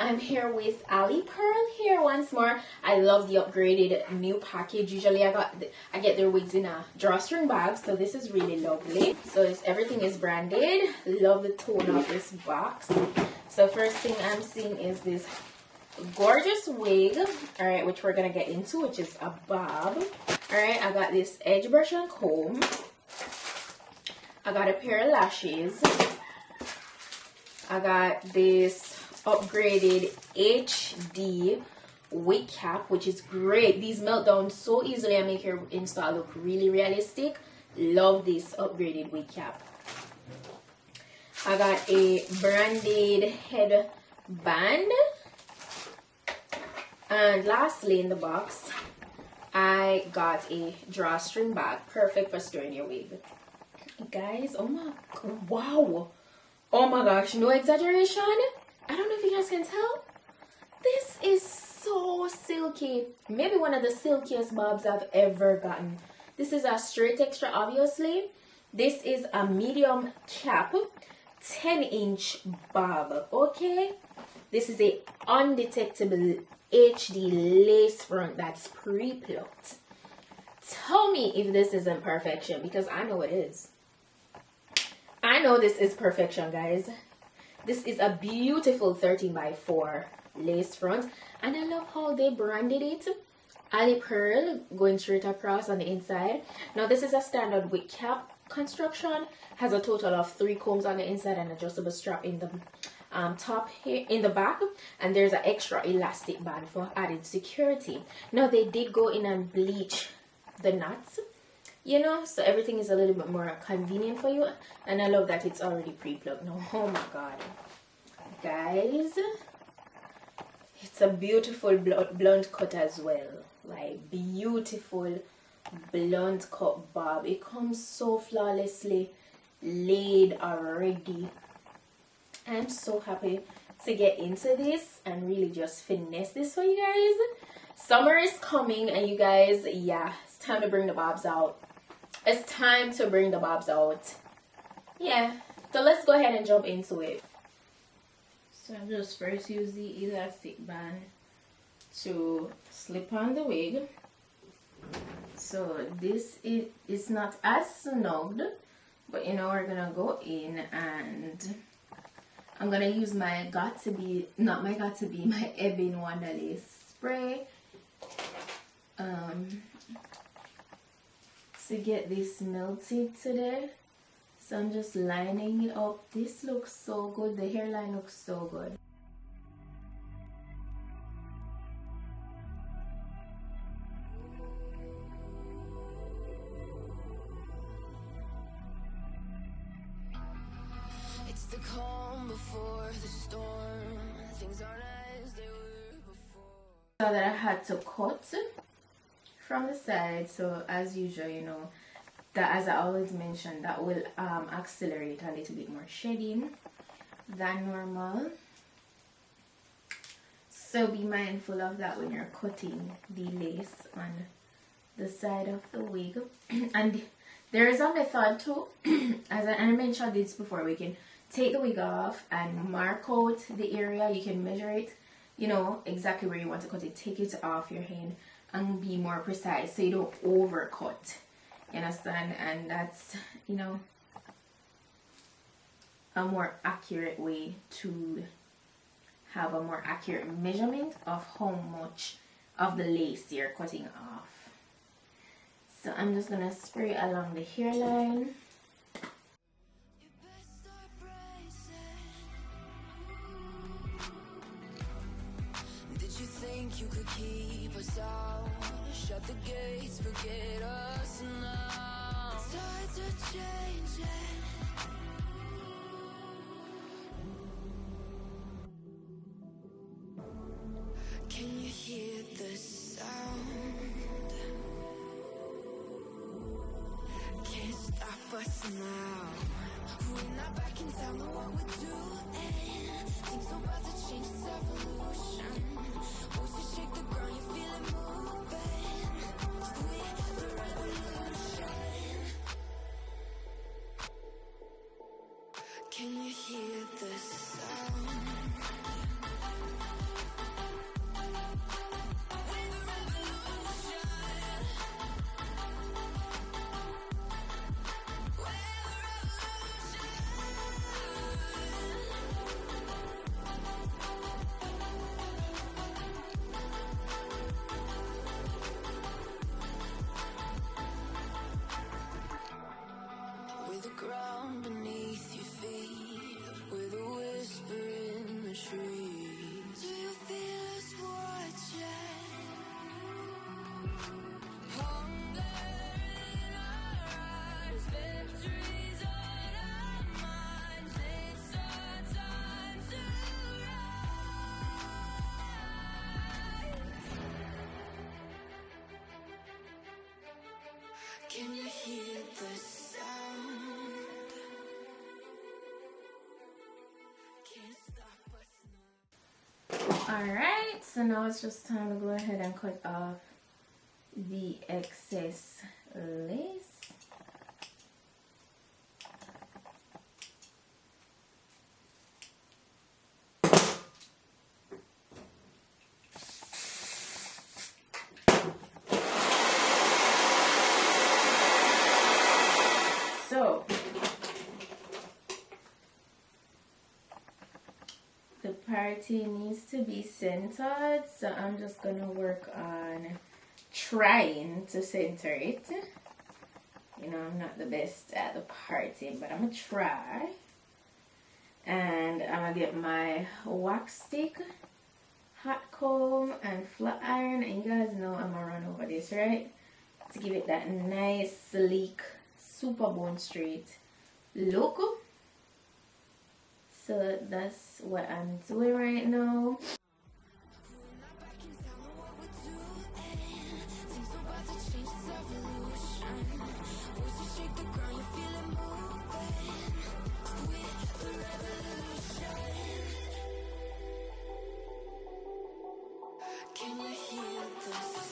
I'm here with Ali Pearl here once more. I love the upgraded new package. Usually I get their wigs in a drawstring bag, so this is really lovely. So everything is branded. Love the tone of this box. So first thing I'm seeing is this gorgeous wig, all right, which we're gonna get into, which is a bob. All right, I got this edge brush and comb. I got a pair of lashes. I got this upgraded HD wig cap, which is great. These melt down so easily and make your install look really realistic. Love this upgraded wig cap. I got a branded headband. And lastly in the box, I got a drawstring bag, perfect for storing your wig. Guys, oh my, wow. Oh my gosh, no exaggeration. I don't know if you guys can tell. This is so silky. Maybe one of the silkiest bobs I've ever gotten. This is a straight extra, obviously. This is a medium cap, 10-inch bob, okay? This is a undetectable HD lace front that's pre-plucked. Tell me if this isn't perfection, because I know it is. I know this is perfection, guys. This is a beautiful 13x4 lace front, and I love how they branded it. Ali Pearl going straight across on the inside. Now this is a standard wig cap construction. Has a total of 3 combs on the inside and adjustable strap in the top here in the back, and there's an extra elastic band for added security. Now they did go in and bleach the knots, you know, so everything is a little bit more convenient for you, and I love that it's already pre-plugged now. Oh my god, guys, it's a beautiful blunt cut as well, like beautiful blunt cut bob. It comes so flawlessly laid already. I'm so happy to get into this and really just finesse this for you guys. Summer is coming, and you guys, yeah, it's time to bring the bobs out. It's time to bring the bobs out. Yeah, so let's go ahead and jump into it. So I'll just first use the elastic band to slip on the wig. So this is not as snugged, but you know, we're gonna go in and I'm gonna use my my Ebin Wanderlei spray to get this melted today. So I'm just lining it up. This looks so good. The hairline looks so good. It's the calm before the storm. Things aren't as they were before. So that I had to cut from the side. So as usual, you know, that as I always mention, that will accelerate a little bit more shedding than normal. So be mindful of that when you're cutting the lace on the side of the wig. And there is a method too, as I mentioned this before, we can take the wig off and mark out the area. You can measure it, you know, exactly where you want to cut it. Take it off your hand and be more precise so you don't overcut. You understand? And that's, you know, a more accurate way to have a more accurate measurement of how much of the lace you're cutting off. So I'm just gonna spray along the hairline. Did you think you could keep us out? Shut the gates, forget us now. Tides are changing. Can you hear the sound? Can't stop us now. We're not back in town, know what we're doing. Things are about to change, it's evolution. Voices shake the ground, you feel it moving. We're the revolution. Can you hear the sound? Can you hear the sound? Can't stop us now. Alright, so now it's just time to go ahead and cut off the excess lace. So the party needs to be centered, so I'm just gonna work on trying to center it. You know, I'm not the best at the party, but I'm gonna try. And I'm gonna get my wax stick, hot comb, and flat iron, and you guys know I'm gonna run over this, right? To give it that nice, sleek, super bone straight look. So that's what I'm doing right now. Can you hear the sound?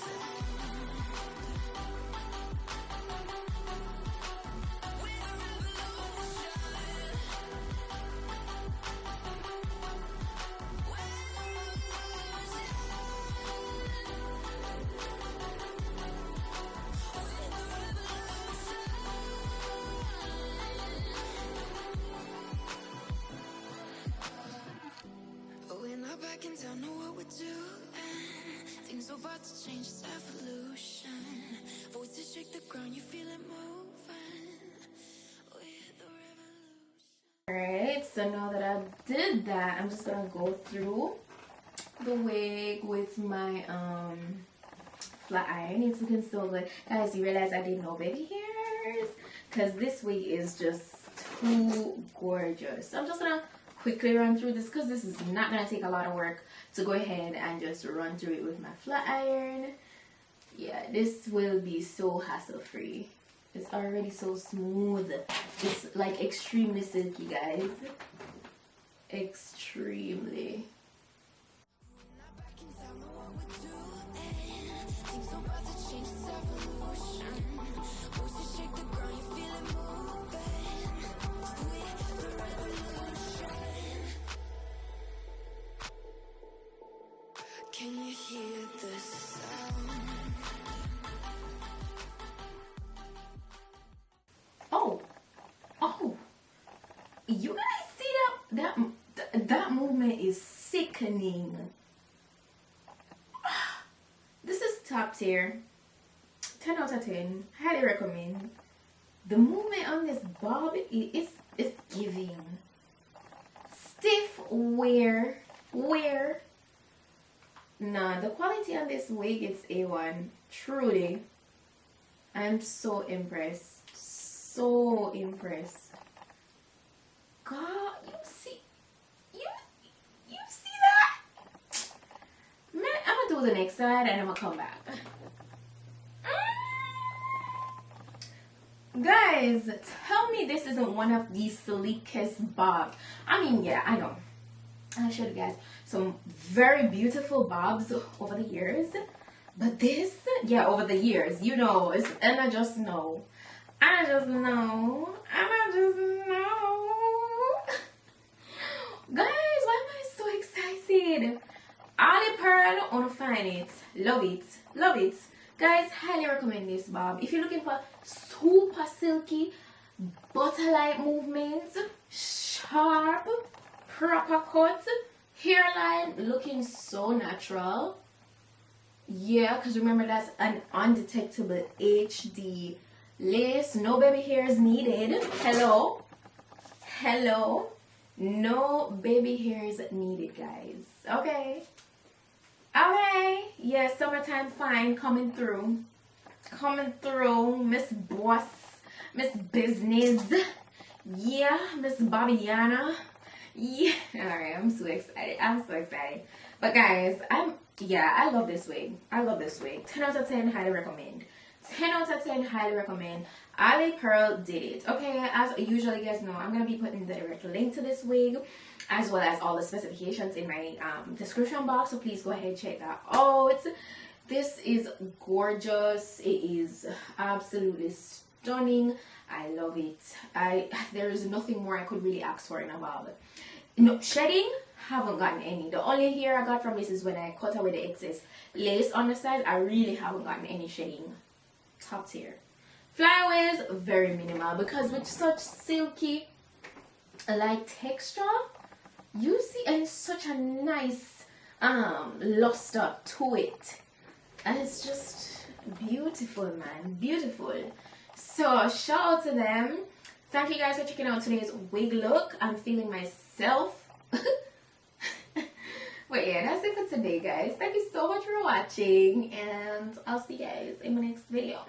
We're not backing down, know what we're doing. Things are about to change, it's evolution. Voices shake the ground, you feel it moving. With the revolution. Alright, so now that I did that, I'm just gonna go through the wig with my flat iron. It's looking so good. Guys, you realize I did no baby hairs? Because this wig is just too gorgeous. So I'm just gonna quickly run through this because this is not gonna take a lot of work to go ahead and just run through it with my flat iron. Yeah, this will be so hassle free. It's already so smooth. It's like extremely silky, guys. Extremely. Can you hear the sound? Oh, you guys see that movement is sickening. This is top tier, 10 out of 10. Highly recommend. The movement on this bob is giving stiff wear. Nah, the quality on this wig is A1. Truly, I'm so impressed. So impressed. God, you see that? Man, I'm gonna do the next side and I'm gonna come back. Guys, tell me this isn't one of the sleekest bobs. I mean, yeah, I know. I'll show you guys some very beautiful bobs over the years. But this, yeah, over the years, you know, and I just know. Guys, why am I so excited? Ali PearL, wanna find it. Love it. Love it. Guys, highly recommend this bob. If you're looking for super silky, butter-like movements, sharp, proper cut, hairline looking so natural. Yeah, because remember that's an undetectable HD lace. No baby hairs needed. Hello. No baby hairs needed, guys. Okay. Yeah, summertime fine coming through. Miss Boss, Miss Business. Yeah, Miss Bobbiana. Yeah. Alright, I'm so excited. But guys, I love this wig. 10 out of 10, highly recommend. 10 out of 10, highly recommend. PearL did it. Okay, as usually, guys know, I'm gonna be putting the direct link to this wig as well as all the specifications in my description box, so please go ahead and check that out. This is gorgeous. It is absolutely stunning. I love it. There is nothing more I could really ask for in a bob. No shedding, haven't gotten any. The only hair I got from this is when I cut away the excess lace on the side. I really haven't gotten any shedding. Top tier. Flyaways, very minimal, because with such silky light texture, you see, and it's such a nice luster to it, and it's just beautiful, man, beautiful. So shout out to them. Thank you guys for checking out today's wig look. I'm feeling myself. But yeah, that's it for today, guys. Thank you so much for watching, and I'll see you guys in my next video.